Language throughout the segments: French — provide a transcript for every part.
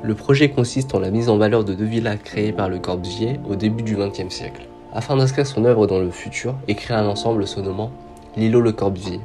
Le projet consiste en la mise en valeur de deux villas créées par Le Corbusier au début du XXe siècle, afin d'inscrire son œuvre dans le futur et créer un ensemble se nommant l'îlot Le Corbusier.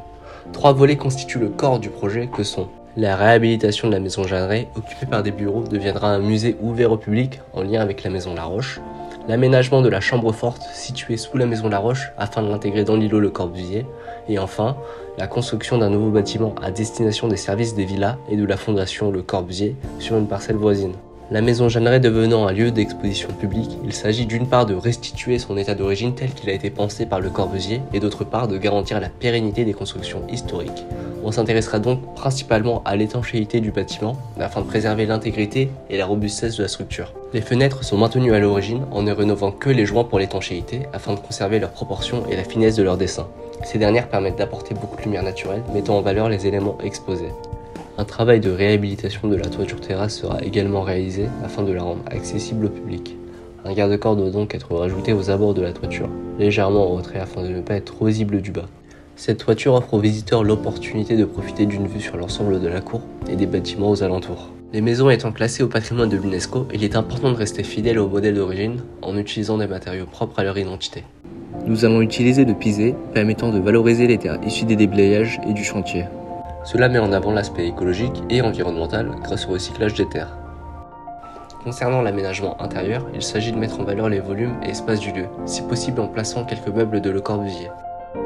3 volets constituent le corps du projet que sont la réhabilitation de la maison Jeanneret, occupée par des bureaux, deviendra un musée ouvert au public en lien avec la maison Laroche, l'aménagement de la chambre forte située sous la maison Laroche afin de l'intégrer dans l'îlot Le Corbusier, et enfin la construction d'un nouveau bâtiment à destination des services des villas et de la fondation Le Corbusier sur une parcelle voisine. La maison Jeanneret devenant un lieu d'exposition publique, il s'agit d'une part de restituer son état d'origine tel qu'il a été pensé par Le Corbusier et d'autre part de garantir la pérennité des constructions historiques. On s'intéressera donc principalement à l'étanchéité du bâtiment afin de préserver l'intégrité et la robustesse de la structure. Les fenêtres sont maintenues à l'origine en ne rénovant que les joints pour l'étanchéité afin de conserver leurs proportions et la finesse de leur dessin. Ces dernières permettent d'apporter beaucoup de lumière naturelle, mettant en valeur les éléments exposés. Un travail de réhabilitation de la toiture terrasse sera également réalisé afin de la rendre accessible au public. Un garde-corps doit donc être rajouté aux abords de la toiture, légèrement en retrait afin de ne pas être trop visible du bas. Cette toiture offre aux visiteurs l'opportunité de profiter d'une vue sur l'ensemble de la cour et des bâtiments aux alentours. Les maisons étant classées au patrimoine de l'UNESCO, il est important de rester fidèle au modèle d'origine en utilisant des matériaux propres à leur identité. Nous allons utiliser le pisé, permettant de valoriser les terres issues des déblayages et du chantier. Cela met en avant l'aspect écologique et environnemental grâce au recyclage des terres. Concernant l'aménagement intérieur, il s'agit de mettre en valeur les volumes et espaces du lieu, si possible en plaçant quelques meubles de Le Corbusier.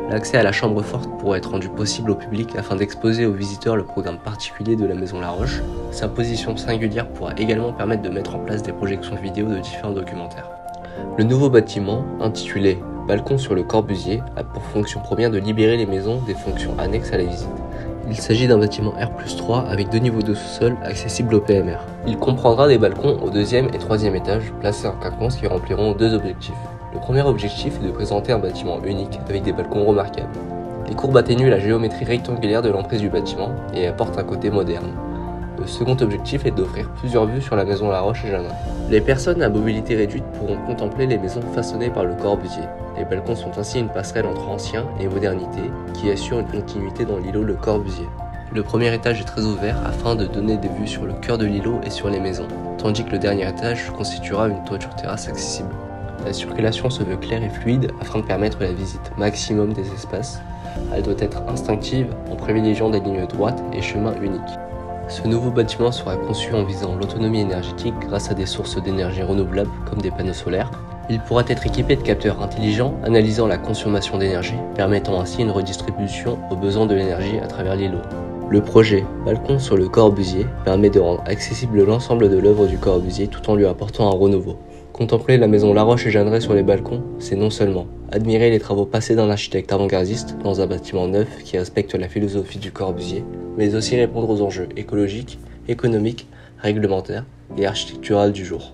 L'accès à la chambre forte pourra être rendu possible au public afin d'exposer aux visiteurs le programme particulier de la maison Laroche. Sa position singulière pourra également permettre de mettre en place des projections vidéo de différents documentaires. Le nouveau bâtiment, intitulé « Balcon sur Le Corbusier », a pour fonction première de libérer les maisons des fonctions annexes à la visite. Il s'agit d'un bâtiment R+3 avec 2 niveaux de sous-sol accessibles au PMR. Il comprendra des balcons au 2e et 3e étage placés en quinconce qui rempliront 2 objectifs. Le premier objectif est de présenter un bâtiment unique avec des balcons remarquables. Les courbes atténuent la géométrie rectangulaire de l'emprise du bâtiment et apportent un côté moderne. Le second objectif est d'offrir plusieurs vues sur la maison Laroche et Jeanneret. Les personnes à mobilité réduite pourront contempler les maisons façonnées par Le Corbusier. Les balcons sont ainsi une passerelle entre ancien et modernité qui assure une continuité dans l'îlot Le Corbusier. Le premier étage est très ouvert afin de donner des vues sur le cœur de l'îlot et sur les maisons, tandis que le dernier étage constituera une toiture terrasse accessible. La circulation se veut claire et fluide afin de permettre la visite maximum des espaces. Elle doit être instinctive en privilégiant des lignes droites et chemins uniques. Ce nouveau bâtiment sera conçu en visant l'autonomie énergétique grâce à des sources d'énergie renouvelables comme des panneaux solaires. Il pourra être équipé de capteurs intelligents analysant la consommation d'énergie, permettant ainsi une redistribution aux besoins de l'énergie à travers l'îlot. Le projet Balcon sur Le Corbusier permet de rendre accessible l'ensemble de l'œuvre du Corbusier tout en lui apportant un renouveau. Contempler la maison Laroche et Jeanneret sur les balcons, c'est non seulement admirer les travaux passés d'un architecte avant-gardiste dans un bâtiment neuf qui respecte la philosophie du Corbusier, mais aussi répondre aux enjeux écologiques, économiques, réglementaires et architecturaux du jour.